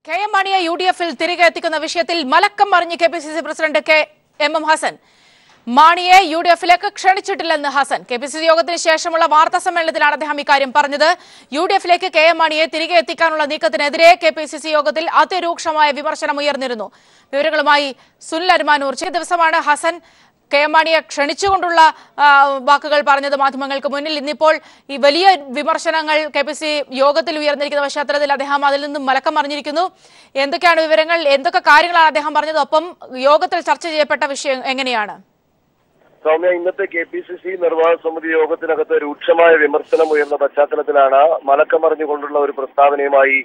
KM മാണിയെ UDF-ൽ തിരികെ എത്തിക്കുന്ന വിഷയത്തിൽ മലക്കം മറിഞ്ഞ് KPCC പ്രസിഡന്റ് MM ഹസൻ. മാണിയെ UDF-ലേക്ക് ക്ഷണിച്ചിട്ടില്ലെന്ന് ഹസൻ. KPCC യോഗത്തിന് ശേഷമുള്ള വാർത്താ സമ്മേളനത്തിലാണ് അദ്ദേഹം ഇക്കാര്യം പറഞ്ഞത്. UDF-ലേക്ക് KM മാണിയെ തിരികെ എത്തിക്കാനുള്ള നീക്കത്തിനെതിരെ KPCC യോഗത്തിൽ അതിരൂക്ഷമായ വിമർശനം ഉയർന്നിരുന്നു. വിവരങ്ങളുമായി സുനിൽ അരുമാനൂർ. ചില ദിവസമാണ് ഹസൻ KM മാണിയെ ക്ഷണിച്ചുകൊണ്ടുള്ള വാക്കുകൾ പറഞ്ഞത് മാധ്യമങ്ങൾക്ക് മുന്നിൽ. ഇന്നിപ്പോൾ ഈ വലിയ വിമർശനങ്ങൾ KPCC യോഗത്തിൽ ഉയർന്നിരിക്കുന്ന പശ്ചാത്തലത്തിൽ അദ്ദേഹം അതിൽ നിന്നും മലക്കം മറിഞ്ഞിരിക്കുന്നു. എന്തൊക്കെയാണ് വിവരങ്ങൾ, എന്തൊക്കെ കാര്യങ്ങളാണ് അദ്ദേഹം പറഞ്ഞത്, ഒപ്പം യോഗത്തിൽ ചർച്ച ചെയ്യപ്പെട്ട വിഷയം എങ്ങനെയാണ്? സൗമ്യ, ഇന്നത്തെ KPCC നിർവാഹക സമിതി യോഗത്തിനകത്ത് രൂക്ഷമായ വിമർശനം ഉയർന്ന പശ്ചാത്തലത്തിലാണ് മലക്കം മറിഞ്ഞുകൊണ്ടുള്ള ഒരു പ്രസ്താവനയുമായി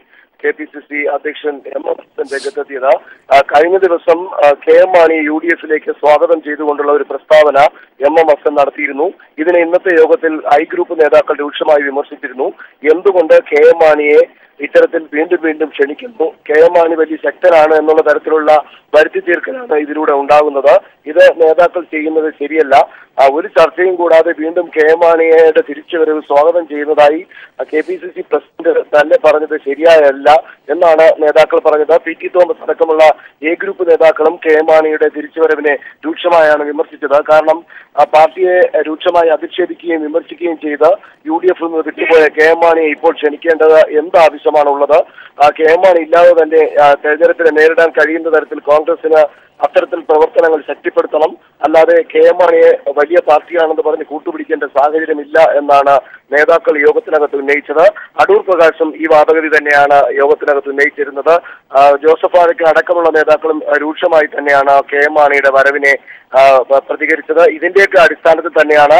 KPCC അധ്യക്ഷൻ MM ഹസൻ രംഗത്തെത്തിയത്. കഴിഞ്ഞ ദിവസം KM മാണി UDF-ലേക്ക് സ്വാഗതം ചെയ്തുകൊണ്ടുള്ള ഒരു പ്രസ്താവന MM ഹസൻ നടത്തിയിരുന്നു. ഇതിനെ ഇന്നത്തെ യോഗത്തിൽ ഐ ഗ്രൂപ്പ് നേതാക്കൾ രൂക്ഷമായി വിമർശിച്ചിരുന്നു. എന്തുകൊണ്ട് KM മാണിയെ ഇത്തരത്തിൽ വീണ്ടും വീണ്ടും ക്ഷണിക്കുന്നു? KM മാണി വലിയ ശക്തനാണ് എന്നുള്ള തരത്തിലുള്ള വരുത്തി തീർക്കലാണ് ഇതിലൂടെ ഉണ്ടാകുന്നത്. ഇത് നേതാക്കൾ ചെയ്യുന്നത് ശരിയല്ല. ഒരു ചർച്ചയും കൂടാതെ വീണ്ടും KM മാണിയുടെ തിരിച്ചുവരവ് സ്വാഗതം ചെയ്യുന്നതായി KPCC പ്രസിഡന്റ് തന്നെ പറഞ്ഞത് ശരിയായല്ല എന്നാണ് നേതാക്കൾ പറഞ്ഞത്. PT തോമസ് അടക്കമുള്ള എ ഗ്രൂപ്പ് നേതാക്കളും KM മാണിയുടെ തിരിച്ചുവരവിനെ രൂക്ഷമായാണ് വിമർശിച്ചത്. കാരണം പാർട്ടിയെ രൂക്ഷമായി അധിക്ഷേപിക്കുകയും വിമർശിക്കുകയും ചെയ്ത് UDF-ൽ നിന്ന് വിട്ടുപോയ KM മാണിയെ ഇപ്പോൾ ക്ഷണിക്കേണ്ടത് എന്ത് ആവശ്യമാണുള്ളത്? KM മാണി ഇല്ലാതെ തന്നെ തെരഞ്ഞെടുപ്പിനെ നേരിടാൻ കഴിയുന്ന തരത്തിൽ കോൺഗ്രസിന് അത്തരത്തിൽ പ്രവർത്തനങ്ങൾ ശക്തിപ്പെടുത്തണം. അല്ലാതെ KM മാണിയെ വലിയ പാർട്ടിയാണെന്ന് പറഞ്ഞ് കൂട്ടുപിടിക്കേണ്ട സാഹചര്യമില്ല എന്നാണ് നേതാക്കൾ യോഗത്തിനകത്ത് ഉന്നയിച്ചത്. അടൂർ പ്രകാശും ഈ വാദഗതി തന്നെയാണ് യോഗത്തിനകത്ത് ഉന്നയിച്ചിരുന്നത്. ജോസഫ് വാഴക്കൻ അടക്കമുള്ള നേതാക്കളും രൂക്ഷമായി തന്നെയാണ് KM മാണിയുടെ വരവിനെ പ്രതികരിച്ചത്. ഇതിന്റെയൊക്കെ അടിസ്ഥാനത്തിൽ തന്നെയാണ്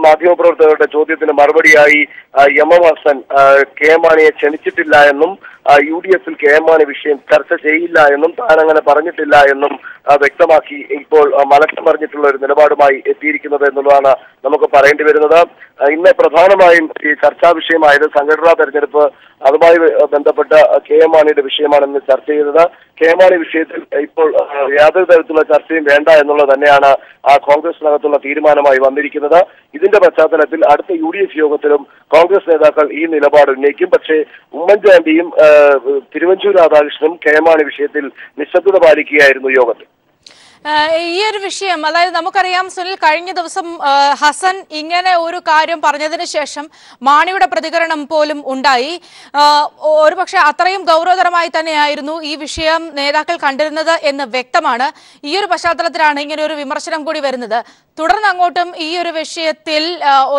മാധ്യമപ്രവർത്തകരുടെ ചോദ്യത്തിന് മറുപടിയായി MM ഹസൻ KM മാണിയെ ക്ഷണിച്ചിട്ടില്ല എന്നും UDF-ൽ KM മാണി വിഷയം ചർച്ച ചെയ്യില്ല എന്നും താൻ അങ്ങനെ പറഞ്ഞിട്ടില്ല എന്നും വ്യക്തമാക്കി ഇപ്പോൾ മലക്കം പറഞ്ഞിട്ടുള്ള ഒരു നിലപാടുമായി എത്തിയിരിക്കുന്നത് എന്നുള്ളതാണ് നമുക്ക് പറയേണ്ടി വരുന്നത്. ഇന്ന് പ്രധാനമായും ഈ ചർച്ചാ വിഷയമായത് സംഘടനാ തെരഞ്ഞെടുപ്പ്, അതുമായി ബന്ധപ്പെട്ട KM മാണിയുടെ വിഷയമാണെന്ന് ചർച്ച ചെയ്തത്. KM മാണി വിഷയത്തിൽ ഇപ്പോൾ യാതൊരു തരത്തിലുള്ള ചർച്ചയും വേണ്ട എന്നുള്ളത് തന്നെയാണ് കോൺഗ്രസിനകത്തുള്ള തീരുമാനമായി വന്നിരിക്കുന്നത്. ഇതിന്റെ പശ്ചാത്തലത്തിൽ അടുത്ത UDF യോഗത്തിലും കോൺഗ്രസ് നേതാക്കൾ ഈ നിലപാട് ഉന്നയിക്കും. പക്ഷേ ഉമ്മൻചാണ്ടിയും തിരുവഞ്ചൂർ രാധാകൃഷ്ണനും KM മാണി വിഷയത്തിൽ നിശബ്ദത പാലിക്കുകയായിരുന്നു യോഗത്തിൽ. ഈ ഒരു വിഷയം, അതായത് നമുക്കറിയാം സുനിൽ, കഴിഞ്ഞ ദിവസം ഹസൻ ഇങ്ങനെ ഒരു കാര്യം പറഞ്ഞതിന് ശേഷം മാണിയുടെ പ്രതികരണം പോലും ഉണ്ടായി. ഒരുപക്ഷെ അത്രയും ഗൗരവതരമായി തന്നെയായിരുന്നു ഈ വിഷയം നേതാക്കൾ കണ്ടിരുന്നത് എന്ന് വ്യക്തമാണ്. ഈ ഒരു പശ്ചാത്തലത്തിലാണ് ഇങ്ങനെ ഒരു വിമർശനം കൂടി വരുന്നത്. തുടർന്ന് അങ്ങോട്ടും ഈ ഒരു വിഷയത്തിൽ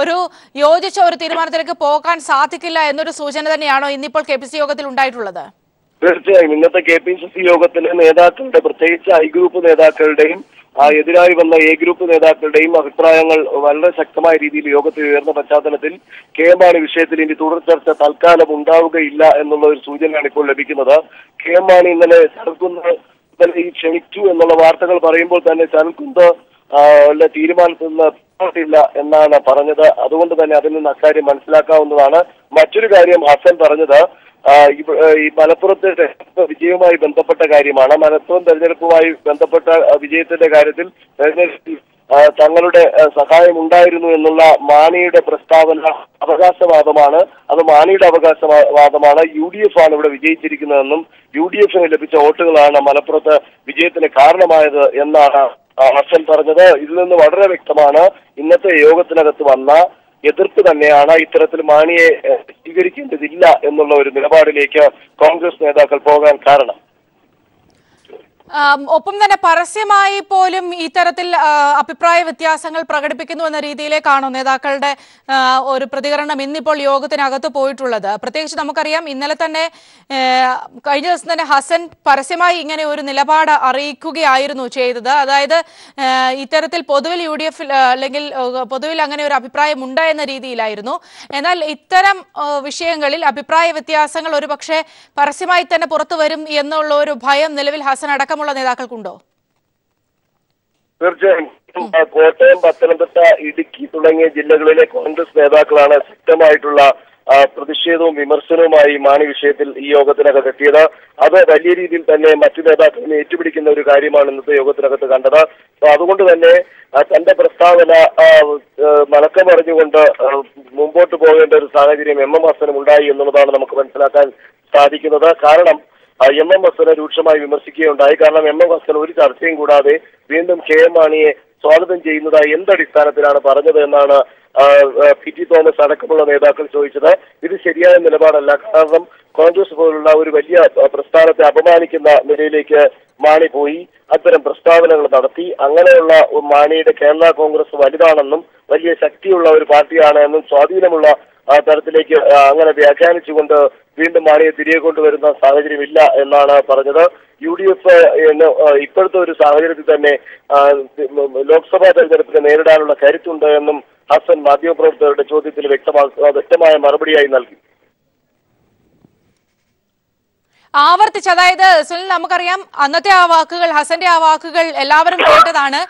ഒരു യോജിച്ച ഒരു തീരുമാനത്തിലേക്ക് പോകാൻ സാധിക്കില്ല എന്നൊരു സൂചന തന്നെയാണോ ഇന്നിപ്പോൾ KPCC യോഗത്തിൽ ഉണ്ടായിട്ടുള്ളത്? തീർച്ചയായും ഇന്നത്തെ KPCC യോഗത്തിലെ നേതാക്കളുടെ, പ്രത്യേകിച്ച് ഐ ഗ്രൂപ്പ് നേതാക്കളുടെയും എതിരായി വന്ന എ ഗ്രൂപ്പ് നേതാക്കളുടെയും അഭിപ്രായങ്ങൾ വളരെ ശക്തമായ രീതിയിൽ യോഗത്തിൽ ഉയർന്ന പശ്ചാത്തലത്തിൽ KM മാണി വിഷയത്തിൽ ഇനി തുടർ ചർച്ച തൽക്കാലം ഉണ്ടാവുകയില്ല എന്നുള്ള ഒരു സൂചനയാണ് ഇപ്പോൾ ലഭിക്കുന്നത്. KM മാണി ഇന്നലെ ഈ ക്ഷണിച്ചു എന്നുള്ള വാർത്തകൾ പറയുമ്പോൾ തന്നെ ചരൽക്കുന്ന് തീരുമാനത്തിൽ നിന്ന് എന്നാണ് പറഞ്ഞത്. അതുകൊണ്ട് തന്നെ അതിൽ നിന്ന് അക്കാര്യം മനസ്സിലാക്കാവുന്നതാണ്. മറ്റൊരു കാര്യം ഹസൻ പറഞ്ഞത് ഈ മലപ്പുറത്തെ വിജയവുമായി ബന്ധപ്പെട്ട കാര്യമാണ്. മലപ്പുറം തെരഞ്ഞെടുപ്പുമായി ബന്ധപ്പെട്ട വിജയത്തിന്റെ കാര്യത്തിൽ തെരഞ്ഞെടുപ്പിൽ തങ്ങളുടെ സഹായം ഉണ്ടായിരുന്നു എന്നുള്ള മാണിയുടെ പ്രസ്താവന അവകാശവാദമാണ്. അത് മാണിയുടെ അവകാശവാദമാണ്. UDF ആണ് ഇവിടെ വിജയിച്ചിരിക്കുന്നതെന്നും UDF-ന് ലഭിച്ച വോട്ടുകളാണ് മലപ്പുറത്ത് വിജയത്തിന് കാരണമായത് എന്നാണ് ഹസൻ പറഞ്ഞത്. ഇതിൽ നിന്ന് വളരെ വ്യക്തമാണ് ഇന്നത്തെ യോഗത്തിനകത്ത് വന്ന എതിർപ്പ് തന്നെയാണ് ഇത്തരത്തിൽ മാണിയെ സ്വീകരിക്കേണ്ടതില്ല എന്നുള്ള ഒരു നിലപാടിലേക്ക് കോൺഗ്രസ് നേതാക്കൾ പോകാൻ കാരണം. ഒപ്പം തന്നെ പരസ്യമായി പോലും ഇത്തരത്തിൽ അഭിപ്രായ വ്യത്യാസങ്ങൾ പ്രകടിപ്പിക്കുന്നു എന്ന രീതിയിലേക്കാണോ നേതാക്കളുടെ ഒരു പ്രതികരണം ഇന്നിപ്പോൾ യോഗത്തിനകത്ത് പോയിട്ടുള്ളത്? പ്രത്യേകിച്ച് നമുക്കറിയാം ഇന്നലെ തന്നെ കഴിഞ്ഞ ദിവസം തന്നെ ഹസൻ പരസ്യമായി ഇങ്ങനെ ഒരു നിലപാട് അറിയിക്കുകയായിരുന്നു ചെയ്തത്. അതായത് ഇത്തരത്തിൽ പൊതുവിൽ UDF അല്ലെങ്കിൽ പൊതുവിൽ അങ്ങനെ ഒരു അഭിപ്രായം ഉണ്ട് എന്ന രീതിയിലായിരുന്നു. എന്നാൽ ഇത്തരം വിഷയങ്ങളിൽ അഭിപ്രായ വ്യത്യാസങ്ങൾ ഒരുപക്ഷെ പരസ്യമായി തന്നെ പുറത്തു വരും എന്നുള്ള ഒരു ഭയം നിലവിൽ ഹസൻ അടക്കം നേതാക്കൾക്കുണ്ടോ? തീർച്ചയായും കോട്ടയം, പത്തനംതിട്ട, ഇടുക്കി തുടങ്ങിയ ജില്ലകളിലെ കോൺഗ്രസ് നേതാക്കളാണ് ശക്തമായിട്ടുള്ള പ്രതിഷേധവും വിമർശനവുമായി മാണി വിഷയത്തിൽ ഈ യോഗത്തിനകത്ത് എത്തിയത്. അത് വലിയ രീതിയിൽ തന്നെ മറ്റു നേതാക്കളെ ഏറ്റുപിടിക്കുന്ന ഒരു കാര്യമാണ് ഇന്നത്തെ യോഗത്തിനകത്ത് കണ്ടത്. അതുകൊണ്ട് തന്നെ തന്റെ പ്രസ്താവന മലക്കം പറഞ്ഞുകൊണ്ട് മുമ്പോട്ട് പോകേണ്ട ഒരു സാഹചര്യം MM ഹസനും ഉണ്ടായി എന്നുള്ളതാണ് നമുക്ക് മനസ്സിലാക്കാൻ സാധിക്കുന്നത്. കാരണം എം ഹസനെ രൂക്ഷമായി വിമർശിക്കുകയുണ്ടായി. കാരണം എം ഹസൻ ഒരു ചർച്ചയും കൂടാതെ വീണ്ടും കെ.എം. മാണിയെ സ്വാഗതം ചെയ്യുന്നതായി എന്തടിസ്ഥാനത്തിലാണ് പറഞ്ഞത് എന്നാണ് പി.ടി. തോമസ് അടക്കമുള്ള നേതാക്കൾ ചോദിച്ചത്. ഇത് ശരിയായ നിലപാടല്ല. കാരണം കോൺഗ്രസ് പോലുള്ള ഒരു വലിയ പ്രസ്ഥാനത്തെ അപമാനിക്കുന്ന നിലയിലേക്ക് മാണി പോയി അത്തരം പ്രസ്താവനകൾ നടത്തി. അങ്ങനെയുള്ള മാണിയുടെ കേരള കോൺഗ്രസ് വലുതാണെന്നും വലിയ ശക്തിയുള്ള ഒരു പാർട്ടിയാണ് എന്നും സ്വാധീനമുള്ള തരത്തിലേക്ക് അങ്ങനെ വ്യാഖ്യാനിച്ചുകൊണ്ട് വീണ്ടും മാണിയെ തിരികെ കൊണ്ടുവരുന്ന സാഹചര്യമില്ല എന്നാണ് പറഞ്ഞത്. UDF ഇപ്പോഴത്തെ ഒരു സാഹചര്യത്തിൽ തന്നെ ലോക്സഭാ തെരഞ്ഞെടുപ്പിനെ നേരിടാനുള്ള കരുത്തുണ്ട് എന്നും ഹസൻ മാധ്യമപ്രവർത്തകരുടെ ചോദ്യത്തിൽ വ്യക്തമായ മറുപടിയായി നൽകി. ആവർത്തിച്ച്, അതായത് സുനിൽ, നമുക്കറിയാം അന്നത്തെ ആ വാക്കുകൾ, ഹസന്റെ ആ വാക്കുകൾ എല്ലാവരും കേട്ടതാണ്.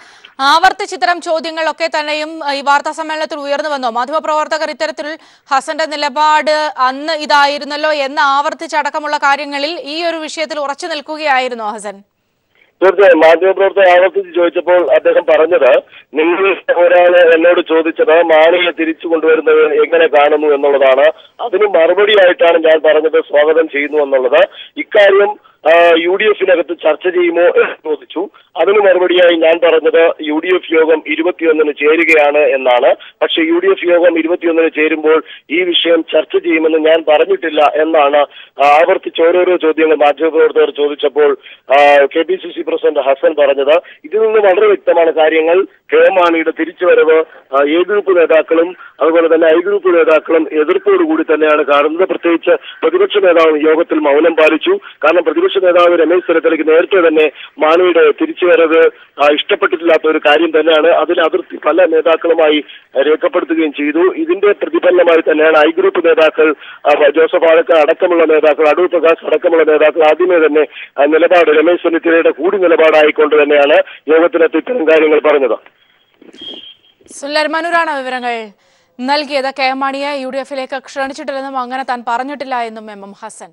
ആവർത്തിച്ച് ഇത്തരം ചോദ്യങ്ങളൊക്കെ തന്നെയും ഈ വാർത്താ സമ്മേളനത്തിൽ ഉയർന്നു വന്നോ? മാധ്യമപ്രവർത്തകർ ഇത്തരത്തിൽ ഹസന്റെ നിലപാട് അന്ന് ഇതായിരുന്നല്ലോ എന്ന് ആവർത്തിച്ചടക്കമുള്ള കാര്യങ്ങളിൽ ഈ ഒരു വിഷയത്തിൽ ഉറച്ചു നിൽക്കുകയായിരുന്നോ ഹസൻ? തീർച്ചയായും മാധ്യമപ്രവർത്തകർ ആവർത്തിച്ച് ചോദിച്ചപ്പോൾ അദ്ദേഹം പറഞ്ഞത്, നിങ്ങൾ ഒരാള് എന്നോട് ചോദിച്ചത് മാണിയെ തിരിച്ചു കൊണ്ടുവരുന്നത് എങ്ങനെ കാണുന്നു എന്നുള്ളതാണ്. അതിന് മറുപടിയായിട്ടാണ് ഞാൻ പറഞ്ഞത് സ്വാഗതം ചെയ്യുന്നു എന്നുള്ളത്. ഇക്കാര്യം UDF-നകത്ത് ചർച്ച ചെയ്യുമോ എന്ന് ചോദിച്ചു. അതിന് മറുപടിയായി ഞാൻ പറഞ്ഞത് UDF യോഗം 21-ന് ചേരുകയാണ് എന്നാണ്. പക്ഷെ UDF യോഗം 21-ന് ചേരുമ്പോൾ ഈ വിഷയം ചർച്ച ചെയ്യുമെന്ന് ഞാൻ പറഞ്ഞിട്ടില്ല എന്നാണ് ആവർത്തിച്ച് ഓരോരോ ചോദ്യങ്ങൾ മാധ്യമപ്രവർത്തകർ ചോദിച്ചപ്പോൾ KPCC പ്രസിഡന്റ് ഹസൻ പറഞ്ഞത്. ഇതിൽ നിന്ന് വളരെ വ്യക്തമാണ് കാര്യങ്ങൾ. കെ.എം. മാണിയുടെ തിരിച്ചുവരവ് A ഗ്രൂപ്പ് നേതാക്കളും അതുപോലെ തന്നെ I ഗ്രൂപ്പ് നേതാക്കളും എതിർപ്പോടുകൂടി തന്നെയാണ് കാണുന്നത്. പ്രത്യേകിച്ച് പ്രതിപക്ഷ നേതാവ് യോഗത്തിൽ മൗനം പാലിച്ചു. കാരണം പ്രതിപക്ഷ നേതാവ് രമേശ് ചെന്നിത്തലയ്ക്ക് നേരത്തെ തന്നെ മാണിയുടെ തിരിച്ചുവരവ് ഇഷ്ടപ്പെട്ടിട്ടില്ലാത്ത ഒരു കാര്യം തന്നെയാണ്. അതിൽ അതിർത്തി പല നേതാക്കളുമായി രേഖപ്പെടുത്തുകയും ചെയ്തു. ഇതിന്റെ പ്രതിഫലനമായി തന്നെയാണ് I ഗ്രൂപ്പ് നേതാക്കൾ, ജോസഫ് ആഴക്കർ അടക്കമുള്ള നേതാക്കൾ, അടൂർ പ്രകാശ് അടക്കമുള്ള നേതാക്കൾ ആദ്യമേ തന്നെ നിലപാട് രമേശ് ചെന്നിത്തലയുടെ കൂടി നിലപാടായിക്കൊണ്ട് തന്നെയാണ് യോഗത്തിലെത്തി ഇത്തരം കാര്യങ്ങൾ പറഞ്ഞത്. സുനിൽ മനൂരാണ് വിവരങ്ങൾ നൽകിയത്. കെ.എം. മാണിയെ UDF-ലേക്ക് ക്ഷണിച്ചിട്ടില്ലെന്നും അങ്ങനെ താൻ പറഞ്ഞിട്ടില്ല എന്നും എം ഹസൻ